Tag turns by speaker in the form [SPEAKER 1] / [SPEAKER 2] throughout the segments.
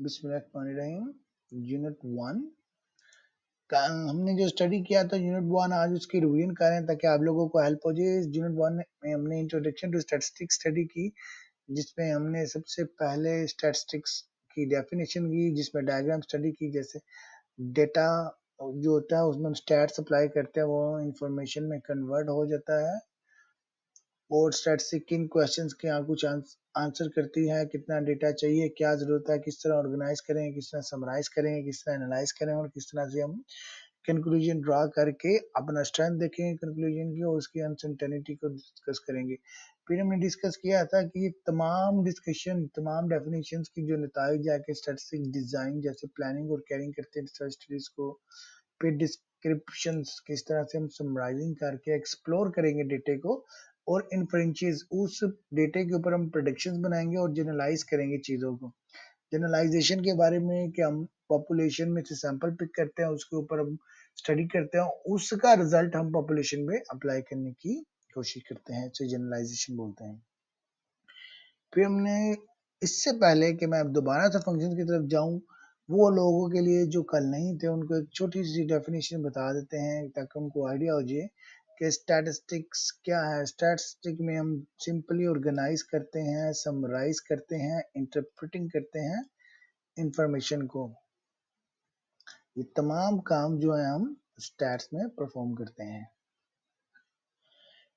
[SPEAKER 1] बिस्मिल्लाहिर्रहमानिर्रहीम। यूनिट 1 का हमने जो स्टडी किया था यूनिट 1, आज उसकी रिवीजन कर रहे हैं ताकि आप लोगों को हेल्प हो जाए। इस यूनिट 1 में हमने इंट्रोडक्शन टू स्टैटिस्टिक्स स्टडी की, जिसमें हमने सबसे पहले स्टैटिस्टिक्स की डेफिनेशन की, जिसमें डायग्राम स्टडी की। जैसे डेटा जो होता है उसमें हम स्टैट्स अप्लाई करते हैं, वो इंफॉर्मेशन में कन्वर्ट हो जाता है। और स्टैटिस्टिक किन क्वेश्चंस के यहाँ कुछ आंसर करती है, कितना डेटा चाहिए, क्या जरूरत है, किस तरह ऑर्गेनाइज करेंगे, किस तरह समराइज करेंगे, किस तरह एनालाइज करेंगे और किस तरह से हम कंक्लूजन ड्रा करके अपना स्ट्रेंथ देखेंगे कंक्लूजन की और उसकी अनसर्टेनिटी को डिस्कस करेंगे। फिर हमने डिस्कस किया था कि तमाम डिस्कशन, तमाम डेफिनेशंस की जो नताइज जाके स्टैटिस्टिक डिजाइन जैसे प्लानिंग और कैरिंग करते हैं रिसर्च स्टडीज को, फिर डिस्क्रिप्शंस किस तरह से हम समराइजिंग करके एक्सप्लोर करेंगे डेटे को, और इन्फ्रेंचेस उस डेटे के ऊपर हम प्रेडिक्शंस बनाएंगे और जनरलाइज करेंगे चीजों को। जनरलाइजेशन के बारे में कि हम पॉपुलेशन में से सैंपल पिक करते हैं, उसके ऊपर हम स्टडी करते हैं, उसका रिजल्ट हम पॉपुलेशन में अप्लाई करने की कोशिश करते हैं, इसे जनरलाइजेशन बोलते हैं। फिर हमने, इससे पहले कि मैं अब दोबारा से फंक्शन की तरफ जाऊं, वो लोगों के लिए जो कल नहीं थे उनको एक छोटी सी डेफिनेशन बता देते हैं ताकि उनको आइडिया हो जाए कि स्टैटिस्टिक्स क्या है। स्टैटिस्टिक में हम सिंपली ऑर्गेनाइज करते हैं, समराइज करते हैं, इंटरप्रेटिंग करते हैं इंफॉर्मेशन को। ये तमाम काम जो है हम स्टैट्स में परफॉर्म करते हैं।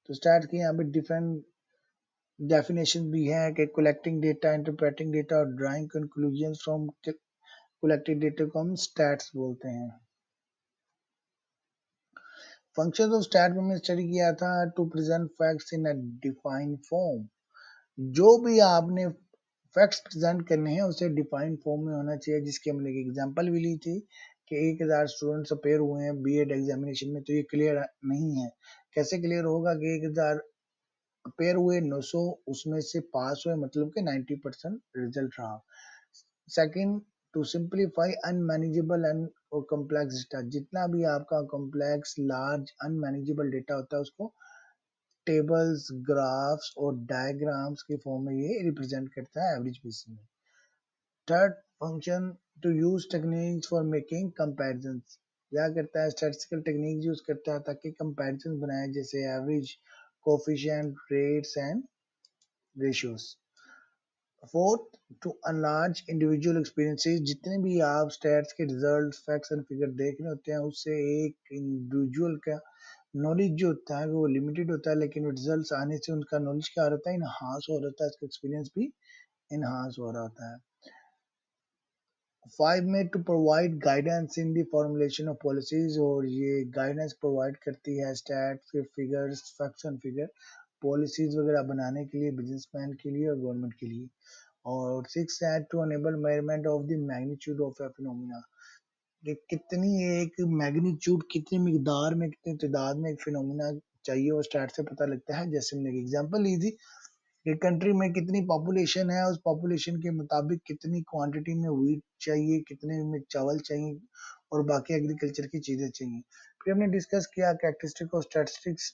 [SPEAKER 1] तो स्टैट्स की यहाँ पे डिफरेंट डेफिनेशन भी है कि कलेक्टिंग डेटा, इंटरप्रेटिंग डेटा और drawing conclusion from collected data को हम स्टैट्स बोलते हैं। फंक्शन ऑफ स्टैट में हमने स्टडी किया था to present facts in a defined form. जो भी आपने फैक्ट्स प्रेजेंट करने हैं उसे डिफाइंड फॉर्म में होना चाहिए, जिसकी हमने एक एग्जांपल भी ली थी कि 1000 स्टूडेंट्स अपेयर हुए हैं बीएड एग्जामिनेशन में, तो ये क्लियर नहीं है। कैसे क्लियर होगा कि 1000 अपेयर हुए, 900 उसमें से पास हुए, मतलब कि 90% रिजल्ट रहा। Second, to simplify unmanageable and और कॉम्प्लेक्स डेटा। जितना भी आपका कॉम्प्लेक्स, लार्ज, अनमैनेजेबल डेटा होता है उसको टेबल्स, ग्राफ्स और डायग्राम्स के फॉर्म में ये रिप्रेजेंट करता है एवरेज बेसिस में। Third function, to use techniques for making comparisons. क्या करता है, स्टैटिस्टिकल टेक्निक यूज करता है ताकि कंपैरिजन बनाए, जैसे average, coefficient, rates and ratios. Fourth, to enlarge individual experiences. जितने भी आप स्टैट्स के रिजल्ट, फैक्ट्स एंड फिगर देख रहे होते हैं, उससे एक इंडिविजुअल का नॉलेज जो होता है वो लिमिटेड होता है, लेकिन रिजल्ट्स आने से उनका नॉलेज क्या रहता है, इनहांस हो रहता है, उसका एक्सपीरियंस भी इनहांस हो रहा होता है। 5 में, to provide guidance in the formulation of policies. और ये गाइडेंस प्रोवाइड करती है स्टैट, फिर figures, facts and figure, policies वगैरह बनाने के लिए, बिजनेसमैन के लिए और गवर्नमेंट के लिए। और 6 है, to enable measurement of the magnitude of a phenomena. कि कितनी एक मैग्नीट्यूड, कितनी मिकदार में, कितनी तादाद में एक फिनोमिना चाहिए, और स्टैट से पता लगता है। जैसे हमने एक एग्जांपल ली थी कि कंट्री में कितनी पॉपुलेशन है, उस पॉपुलेशन के मुताबिक कितनी क्वांटिटी में व्हीट चाहिए, कितने में चावल चाहिए और बाकी एग्रीकल्चर की चीजें चाहिए। फिर हमने डिस्कस किया characteristic of statistics.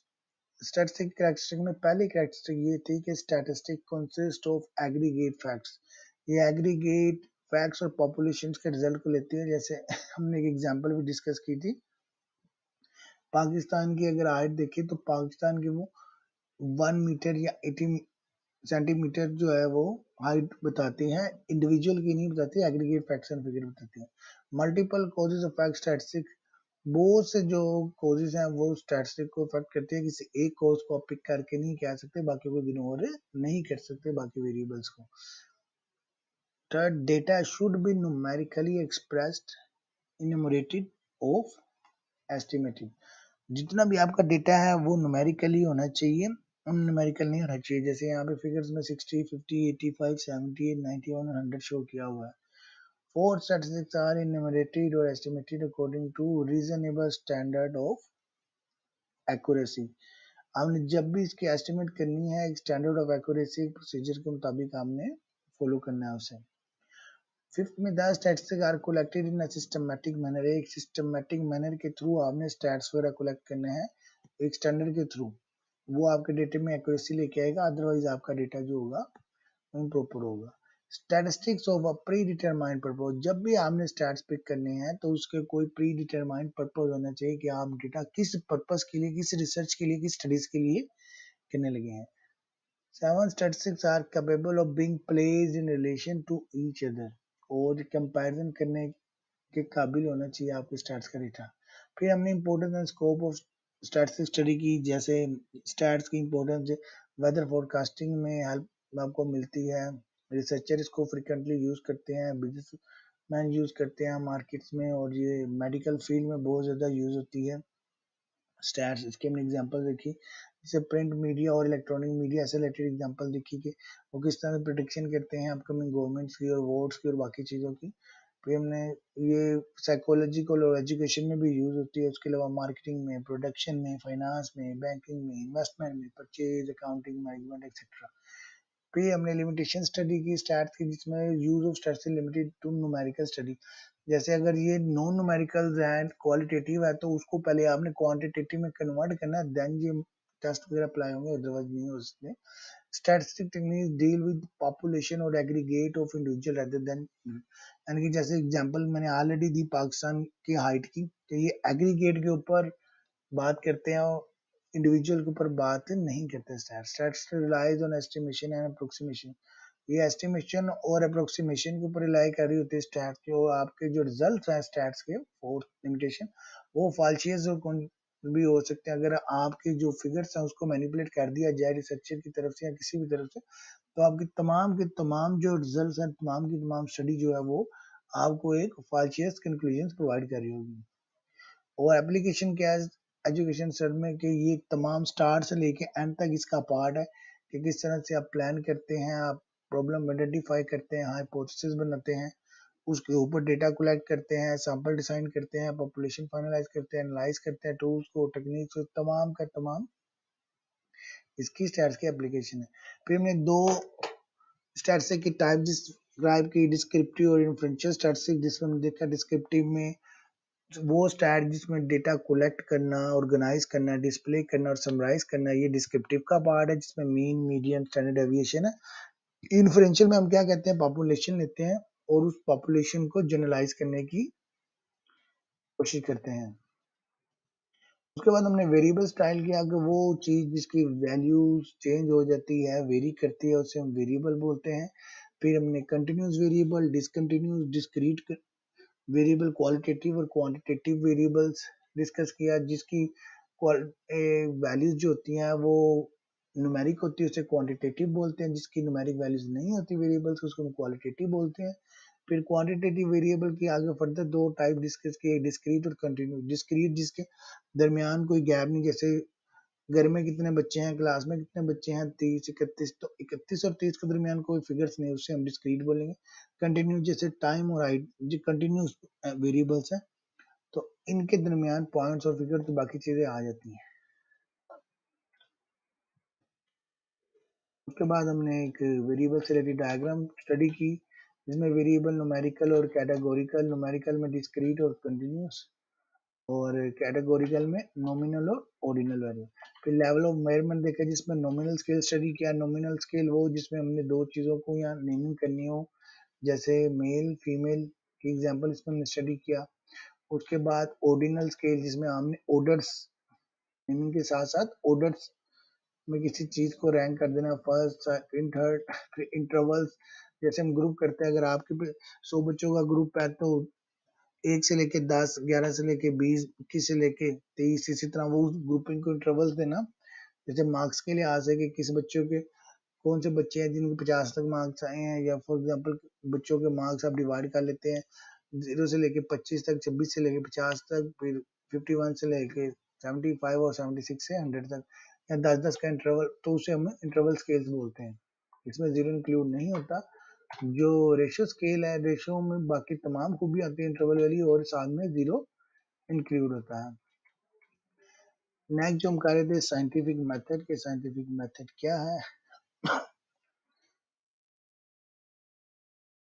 [SPEAKER 1] Statistic characteristic में पहली कैरेक्टरिस्टिक ये थी कि statistic consist of aggregate facts. ये एग्रीगेट फैक्ट्स और पॉपुलेशन के रिजल्ट को लेती है। जैसे हमने एक एग्जांपल भी डिस्कस की थी, पाकिस्तान की अगर हाइट देखें तो पाकिस्तान की वो 1 मीटर या 80 सेंटीमीटर जो है वो हाइट बताती है, इंडिविजुअल की नहीं बताती, एग्रीगेट फैक्ट्स एंड फिगर बताती है। Multiple causes affect statistic. बहुत से जो कॉजेज हैं वो स्टैटिस्टिक को अफेक्ट करती है, किसी एक कॉज को आप पिक करके नहीं कह सकते, बाकी को इग्नोर नहीं कर सकते बाकी वेरिएबल्स को। Third, data should be numerically expressed, enumerated of estimated. जितना भी आपका डेटा है वो न्यूमेरिकली होना चाहिए, न्यूमेरिकल नहीं होना चाहिए। जैसे यहाँ पे फिगर्स में 60, 50, 85, 78, 91 और 100 शो किया हुआ है। फोर स्टैटिस्टिक्स आर इनमरेटेड और estimated according to reasonable standard of accuracy. हमने जब भी इसकी एस्टिमेट करनी है, एक स्टैंडर्ड ऑफ एक्यूरेसी प्रोसीजर के मुताबिक हमने फॉलो करना है उसे। फिफ्थ में, the statistics are collected in a systematic manner. एक सिस्टमैटिक मैनर के थ्रू आपने स्टैट्स वगैरह कलेक्ट करने हैं, एक स्टैंडर्ड के थ्रू। वो आपके डेटे में एक्यूरेसी लेके आएगा, अदरवाइज आपका डेटा जो होगा इम्प्रॉपर होगा। Statistics of a pre determined purpose, जब भी आपने स्टैट्स पिक करने हैं तो उसके कोई प्री डिटरमाइंड पर्पज होना चाहिए कि आप डेटा किस पर्पज के लिए, किस रिसर्च के लिए, किस स्टडीज के लिए करने लगे हैं। 7 statistics are capable of being placed in relation to each other, और कंपैरिजन करने के काबिल होना चाहिए आपके स्टैट्स का डेटा। फिर हमने importance and scope of stats study की, जैसे स्टैट्स की इम्पोर्टेंस वेदर फोरकास्टिंग में हेल्प आपको मिलती है, रिसर्चर इसको फ्रिक्वेंटली यूज करते हैं, बिजनेस मैन यूज करते हैं मार्केट्स में, और ये मेडिकल फील्ड में बहुत ज़्यादा यूज होती है स्टैट्स। इसके हमने एग्जांपल देखी, जैसे प्रिंट मीडिया और इलेक्ट्रॉनिक मीडिया से रिलेटेड एग्जांपल देखी कि वो किस तरह प्रोडिक्शन करते हैं अपकमिंग गवर्नमेंट्स की और वोट्स की और बाकी चीज़ों की। फिर हमने ये साइकोलॉजिकल और एजुकेशन में भी यूज होती है, उसके अलावा मार्केटिंग में, प्रोडक्शन में, फाइनेंस में, बैंकिंग में, इन्वेस्टमेंट में, परचेज, अकाउंटिंग, मैनेजमेंट एक्सेट्रा। फिर हमने लिमिटेशन स्टडी की स्टैट्स की, जिसमें use of stats limited to numerical study. जैसे अगर ये नॉन न्यूमेरिकल है, क्वालिटेटिव है, तो उसको पहले आपने क्वांटिटेटिव में कन्वर्ट करना है, देन ये टेस्ट वगैरह अप्लाई होंगे, अदरवाइज नहीं हो सकते। Statistic techniques deal with population और aggregate of individual rather than, यानी कि जैसे एग्जांपल मैंने ऑलरेडी दी पाकिस्तान की हाइट की, तो ये एग्रीगेट के ऊपर बात करते हैं और इंडिविजुअल के ऊपर बात नहीं करते। Stats relies on estimation and approximation, ये एस्टिमेशन और अप्रोक्सीमेशन के ऊपर रिलाई कर रही होती है स्टैट्स के, और आपके जो रिजल्ट हैं स्टैट्स के, फोर्थ लिमिटेशन, वो फाल्शियस और भी हो सकते हैं। अगर आपके जो फिगर्स हैं उसको मैनिपुलेट कर दिया जाए रिसर्चर की तरफ से या किसी भी तरफ से, तो आपकी तमाम के तमाम जो रिजल्ट्स हैं, तमाम की तमाम स्टडी जो है वो आपको एक फाल्शियस कंक्लूजन प्रोवाइड कर रही होगी। और एप्लीकेशन क्या है एजुकेशन सर में, कि ये तमाम स्टार्ट से लेके एंड तक इसका पार्ट है कि किस तरह से आप प्लान करते हैं, आप प्रॉब्लम आइडेंटिफाई करते हैं, हाइपोथेसिस बनाते हैं, उसके ऊपर डेटा कलेक्ट करते हैं, सैंपल डिजाइन करते हैं, पॉपुलेशन फाइनलाइज करते हैं, एनालाइज करते हैं, टूल्स को, टेक्निक्स को, तमाम का तमाम इसकी स्टैट्स की एप्लीकेशन है। फिर हमने दो स्टैटिस्टिक की टाइप डिस्क्राइब की, डिस्क्रिप्टिव और इन्फ्रेंशियल स्टैटिस्टिक, जिसमें हमने देखा डिस्क्रिप्टिव में वो स्टैट जिसमें डेटा कलेक्ट करना, ऑर्गेनाइज करना, डिस्प्ले करना और समराइज करना, ये डिस्क्रिप्टिव का पार्ट है, जिसमें मीन, मीडियन, स्टैंडर्ड डेविएशन है। इन्फ्रेंशियल में हम क्या कहते हैं, पॉपुलेशन लेते हैं और उस पॉपुलेशन को जनरलाइज करने की कोशिश करते हैं। उसके बाद हमने वेरिएबल स्टाइल किया कि वो चीज जिसकी वैल्यूज चेंज हो जाती है, वेरी करती है, उसे हम वेरिएबल बोलते हैं। फिर हमने continuous variable, discontinuous, discrete variable, qualitative और क्वांटिटेटिव वेरिएबल्स डिस्कस किया, जिसकी वैल्यूज जो होती हैं वो न्यूमेरिक होती है उसे क्वांटिटेटिव बोलते हैं, जिसकी न्यूमेरिक वैल्यूज नहीं होती वेरिएबल्स उसको हम क्वालिटेटिव बोलते हैं। फिर क्वांटिटेटिव वेरिएबल की आगे फर्दर दो टाइप डिस्कस किए, डिस्क्रीट और कंटिन्यूस। डिस्क्रीट जिसके दरमियान कोई गैप नहीं, जैसे घर में कितने बच्चे हैं, क्लास में कितने बच्चे हैं, 30, 31, तो 31 और 30 के दरमियान कोई फिगर्स नहीं, उससे हम डिस्क्रीट बोलेंगे। कंटिन्यूस जैसे टाइम और हाइट, जो कंटिन्यूस वेरिएबल्स हैं, तो इनके दरमियान पॉइंट्स और फिगर तो बाकी चीजें आ जाती हैं। उसके बाद हमने एक वेरिएबल से रिलेटेड डायग्राम स्टडी की, जिसमें वेरिएबल न्यूमेरिकल और कैटेगोरिकल, न्यूमेरिकल में डिस्क्रीट और कंटिन्यूस, और कैटेगोरिकल में नॉमिनल और ऑर्डिनल वैल्यू। फिर लेवल ऑफ मेजरमेंट देखा, जिसमें नॉमिनल स्केल स्टडी किया। नॉमिनल स्केल वो जिसमें हमने दो चीज़ों को यहाँ नेमिंग करनी हो, जैसे मेल फीमेल की एग्जांपल इसमें हमने स्टडी किया। उसके बाद ऑर्डिनल स्केल, जिसमें हमने ऑर्डर्स, नेमिंग के साथ साथ ऑर्डर्स में किसी चीज को रैंक कर देना, फर्स्ट सेकंड थर्ड। फिर इंटरवल्स, जैसे हम ग्रुप करते हैं, अगर आपके 100 बच्चों का ग्रुप है तो 1 से लेके 10, 11 से लेके 20, 21 से लेके 23, इसी तरह वो ग्रुपिंग को इंटरवल्स देना। जैसे मार्क्स के लिए आ सके, किस बच्चों के कौन से बच्चे हैं जिनके 50 तक मार्क्स आए हैं, या फॉर एग्जांपल बच्चों के मार्क्स आप डिवाइड कर लेते हैं 0 से लेके 25 तक, 26 से लेके 50 तक, फिर 51 से लेके 75 और 76 से 100 तक, या 10-10 का इंटरवल, तो उसे हम इंटरवल स्केल्स बोलते हैं। इसमें जीरो इंक्लूड नहीं होता। जो रेशियो स्केल है, रेशियो में बाकी तमाम खूबी आती है इंटरवल वाली, और साथ में जीरो इंक्लूड होता है। नेक्स्ट जो हम कर रहे थे साइंटिफिक मेथड के, साइंटिफिक मेथड क्या है,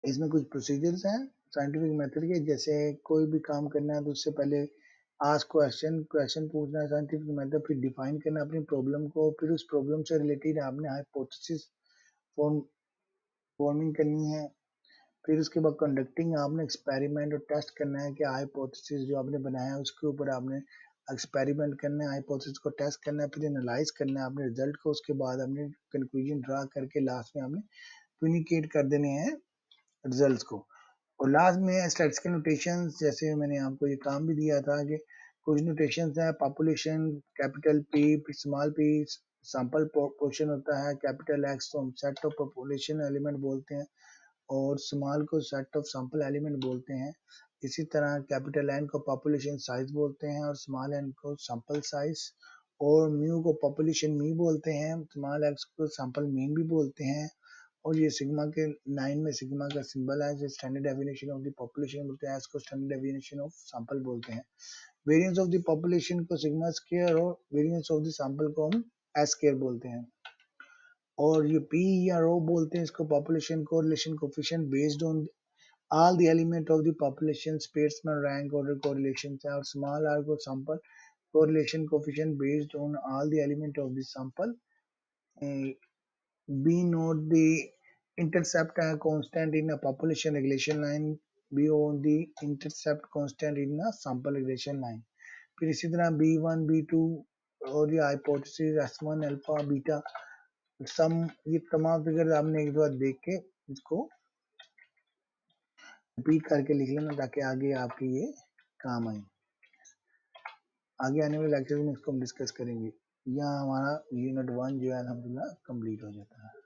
[SPEAKER 1] इसमें कुछ प्रोसीजर्स हैं साइंटिफिक मेथड के। जैसे कोई भी काम करना है तो उससे पहले आस्क क्वेश्चन, क्वेश्चन पूछना है साइंटिफिक मेथड, फिर डिफाइन करना अपनी प्रॉब्लम को, फिर उस प्रॉब्लम से रिलेटेड आपने हाइपोथेसिस फॉर्मिंग करनी है, फिर उसके बाद कंडक्टिंग, आपने एक्सपेरिमेंट और टेस्ट करना है कि हाइपोथेसिस जो आपने बनाया है उसके ऊपर आपने एक्सपेरिमेंट करना है, हाइपोथेसिस को टेस्ट करना है, फिर एनालाइज करना है आपने रिजल्ट को, उसके बाद आपने कंक्लूजन ड्रा करके लास्ट में आपने कम्युनिकेट कर देने हैं रिजल्ट्स को। और लास्ट में स्टैटिस्टिकल नोटेशंस, जैसे मैंने आपको ये काम भी दिया था कि कुछ नोटेशंस है, population capital P, small P sample portion होता है, कैपिटल एक्स तो हम सेट ऑफ पॉपुलेशन एलिमेंट बोलते हैं और स्मॉल को सेट ऑफ सैंपल एलिमेंट बोलते हैं। इसी तरह कैपिटल एन को पॉपुलेशन साइज बोलते हैं और स्मॉल एन को सैंपल साइज, और म्यू को पॉपुलेशन मी बोलते हैं, स्मॉल एक्स को सैंपल मीन भी बोलते हैं। और ये सिग्मा के 9 में सिग्मा का सिंबल है जो standard definition of the population बोलते हैं, एस को स्टैंडर्ड डेफिनेशन ऑफ सैंपल बोलते हैं। वेरिएंस ऑफ द पॉपुलेशन को सिग्मा स्क्वायर और वेरिएंस ऑफ द सैंपल को हम एस स्क्वायर बोलते हैं। और ये पी या रो बोलते हैं इसको population correlation coefficient based on all the element of the population Spearman rank order correlations are small r को sample correlation coefficient based on all the element of the sample. Uh, B note the intercept constant in a population regression line, B on the intercept constant in a sample regression line. फिर इसी तरह B1 B2 और ये hypothesis S1 alpha beta सम, ये तमाम figure आपने एक दो बार देख के इसको रिपीट करके लिख लेना ताकि आगे आपके ये काम आए। आगे आने वाले लेक्चर में इसको हम डिस्कस करेंगे। यहाँ हमारा यूनिट 1 जो है अल्हम्दुलिल्लाह कंप्लीट हो जाता है।